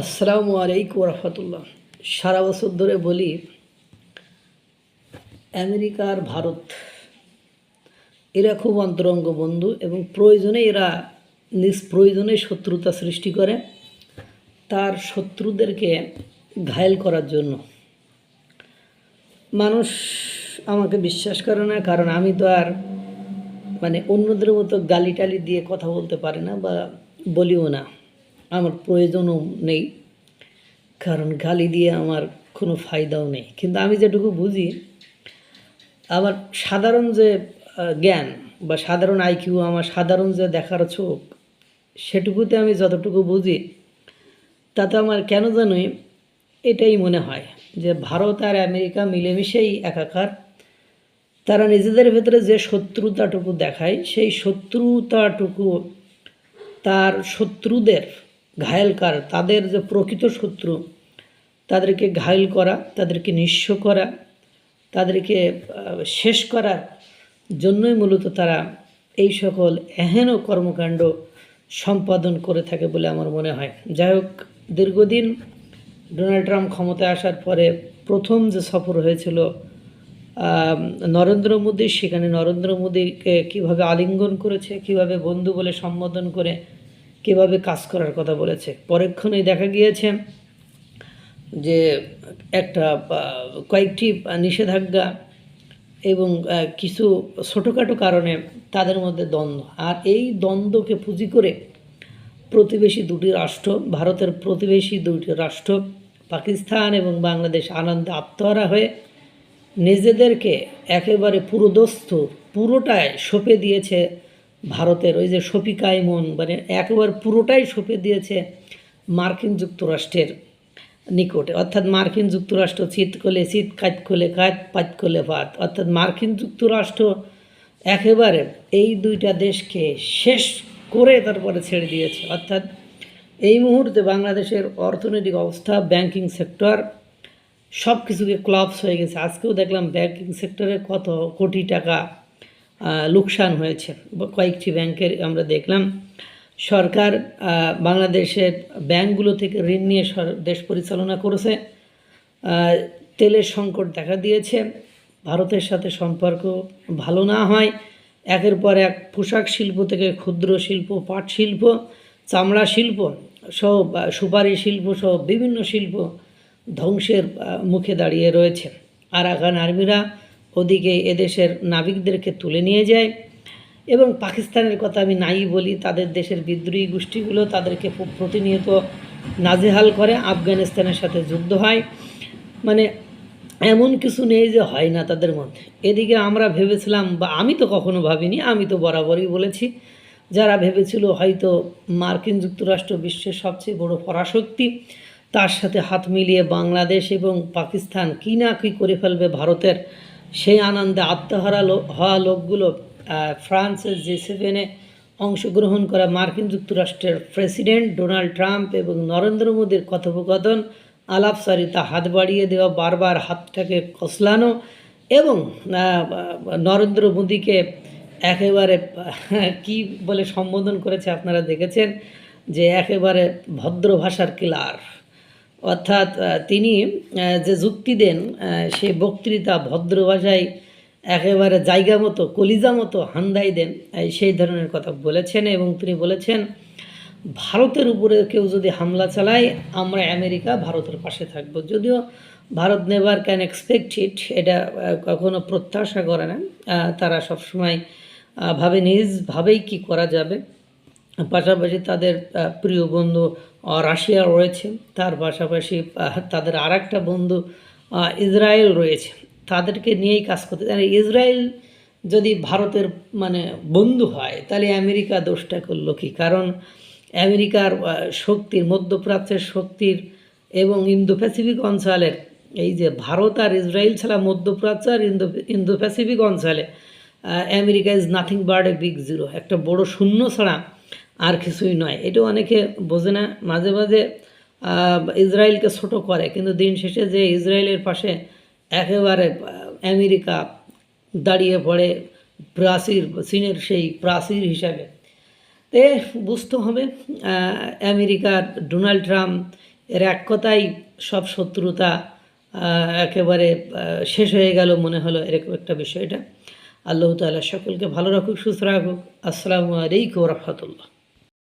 আসসালামু আলাইকুম রহমতুল্লাহ। সারা বছর ধরে বলি, আমেরিকা আর ভারত এরা খুব অন্তরঙ্গ বন্ধু এবং প্রয়োজনে এরা নিজ প্রয়োজনে শত্রুতা সৃষ্টি করে তার শত্রুদেরকে ঘায়েল করার জন্য। মানুষ আমাকে বিশ্বাস করে না, কারণ আমি তো আর অন্যদের মতো গালি টালি দিয়ে কথা বলতে পারি না বা বলিও না, আমার প্রয়োজনও নেই, কারণ গালি দিয়ে আমার কোনো ফায়দাও নেই। কিন্তু আমি যেটুকু বুঝি, আমার সাধারণ যে জ্ঞান বা সাধারণ আইকিউ, আমার সাধারণ যে দেখার চোখ, সেটুকুতে আমি যতটুকু বুঝি, তাতে আমার কেন জানি এটাই মনে হয় যে ভারত আর আমেরিকা মিলেমিশেই একাকার। তারা নিজেদের ভেতরে যে শত্রুতাটুকু দেখায়, সেই শত্রুতাটুকু তার শত্রুদের ঘায়েল করা, তাদের যে প্রকৃত শত্রু তাদেরকে ঘায়েল করা, তাদেরকে নিঃস্ব করা, তাদেরকে শেষ করার জন্যই মূলত তারা এই সকল এহেন কর্মকাণ্ড সম্পাদন করে থাকে বলে আমার মনে হয়। যাই হোক, দীর্ঘদিন ডোনাল্ড ট্রাম্প ক্ষমতায় আসার পরে প্রথম যে সফর হয়েছিল নরেন্দ্র মোদী, সেখানে নরেন্দ্র মোদীকে কীভাবে আলিঙ্গন করেছে, কীভাবে বন্ধু বলে সম্বোধন করে কীভাবে কাজ করার কথা বলেছে, পরক্ষণেই দেখা গিয়েছে যে একটা কয়েকটি নিষেধাজ্ঞা এবং কিছু ছোটোখাটো কারণে তাদের মধ্যে দ্বন্দ্ব, আর এই দ্বন্দ্বকে পুঁজি করে প্রতিবেশী দুটি রাষ্ট্র, ভারতের প্রতিবেশী দুটি রাষ্ট্র পাকিস্তান এবং বাংলাদেশ আনন্দে আত্মহারা হয়ে নিজেদেরকে একেবারে পুরোটাই সঁপে দিয়েছে ভারতের ওই যে শফিকাইমন, একেবারে পুরোটাই সঁপে দিয়েছে মার্কিন যুক্তরাষ্ট্রের নিকটে। অর্থাৎ মার্কিন যুক্তরাষ্ট্র চিত করলে চিত, কাজ করলে কাজ, পাত করলে পাত, অর্থাৎ মার্কিন যুক্তরাষ্ট্র একেবারে এই দুইটা দেশকে শেষ করে তারপরে ছেড়ে দিয়েছে। অর্থাৎ এই মুহূর্তে বাংলাদেশের অর্থনৈতিক অবস্থা, ব্যাংকিং সেক্টর সব কিছুকে ক্লাপস হয়ে গেছে। আজকেও দেখলাম ব্যাংকিং সেক্টরে কত কোটি টাকা লোকসান হয়েছে কয়েকটি ব্যাংকের। আমরা দেখলাম সরকার বাংলাদেশের ব্যাংকগুলো থেকে ঋণ নিয়ে দেশ পরিচালনা করেছে। তেলের সংকট দেখা দিয়েছে, ভারতের সাথে সম্পর্ক ভালো না হয়, একের পর এক পোশাক শিল্প থেকে ক্ষুদ্র শিল্প, পাট শিল্প, চামড়া শিল্প সহ, সুপারি শিল্প সহ বিভিন্ন শিল্প ধ্বংসের মুখে দাঁড়িয়ে রয়েছে। আরাকান আর্মিরা ওদিকে এদেশের নাবিকদেরকে তুলে নিয়ে যায় এবং পাকিস্তানের কথা আমি নাই বলি, তাদের দেশের বিদ্রোহী গোষ্ঠীগুলো তাদেরকে প্রতিনিয়ত নাজেহাল করে। আফগানিস্তানের সাথে যুদ্ধ হয়, এমন কিছু নেই যে হয় না তাদের মধ্যে। এদিকে আমরা ভেবেছিলাম, বা আমি তো কখনো ভাবিনি, আমি তো বরাবরই বলেছি, যারা ভেবেছিল হয়তো মার্কিন যুক্তরাষ্ট্র বিশ্বের সবচেয়ে বড় পরাশক্তি, তার সাথে হাত মিলিয়ে বাংলাদেশ এবং পাকিস্তান কী না কী করে ফেলবে ভারতের, সেই আনন্দে আত্মহারা হওয়া লোকগুলো ফ্রান্সের G7-এ অংশগ্রহণ করা মার্কিন যুক্তরাষ্ট্রের প্রেসিডেন্ট ডোনাল্ড ট্রাম্প এবং নরেন্দ্র মোদীর কথোপকথন, আলাপচারিতা, হাত বাড়িয়ে দেওয়া, বারবার হাতটাকে কসলানো এবং নরেন্দ্র মোদীকে একেবারে কি বলে সম্বোধন করেছে আপনারা দেখেছেন, যে একেবারে ভদ্র ভাষার কিলার। অর্থাৎ তিনি যে যুক্তি দেন, সে বক্তৃতা ভদ্র ভাষায় একেবারে জায়গা মতো, কলিজা মতো হান্দাই দেন, সেই ধরনের কথা বলেছেন। এবং তিনি বলেছেন, ভারতের উপরে কেউ যদি হামলা চালায়, আমরা আমেরিকা ভারতের পাশে থাকব। যদিও ভারত নেভার ক্যান এক্সপেক্ট ইট, এটা কখনো প্রত্যাশা করে না। তারা সবসময় ভাবে নিজভাবেই কি করা যাবে। পাশাপাশি তাদের প্রিয় বন্ধু রাশিয়া রয়েছে, তার পাশাপাশি তাদের আর একটা বন্ধু ইসরায়েল রয়েছে, তাদেরকে নিয়েই কাজ করতে। ইসরায়েল যদি ভারতের বন্ধু হয়, তাহলে আমেরিকা দোষটা করলো কি? কারণ আমেরিকার শক্তির, মধ্যপ্রাচ্যের শক্তির এবং ইন্দো প্যাসিফিক অঞ্চলের, এই যে ভারত আর ইসরায়েল ছাড়া মধ্যপ্রাচ্য আর ইন্দো প্যাসিফিক অঞ্চলে America is nothing but a big zero, একটা বড় শূন্য ছাড়া আর কিছুই নয়। এটাও অনেকে বোঝে না, মাঝে মাঝে ইসরায়েলকে ছোট করে, কিন্তু দিন শেষে যে ইসরায়েলের পাশে একেবারে আমেরিকা দাঁড়িয়ে পড়ে প্রাচীর, চীনের সেই প্রাচীর হিসাবে। বুঝতে হবে আমেরিকার ডোনাল্ড ট্রাম্প এর এক কথায় সব শত্রুতা একেবারে শেষ হয়ে গেল মনে হলো, এরকম একটা বিষয়টা। আল্লাহ তাআলা সকলকে ভালো রাখুক, সুস্থ রাখুক। আসসালামু আলাইকুম রহমতুল্লাহ।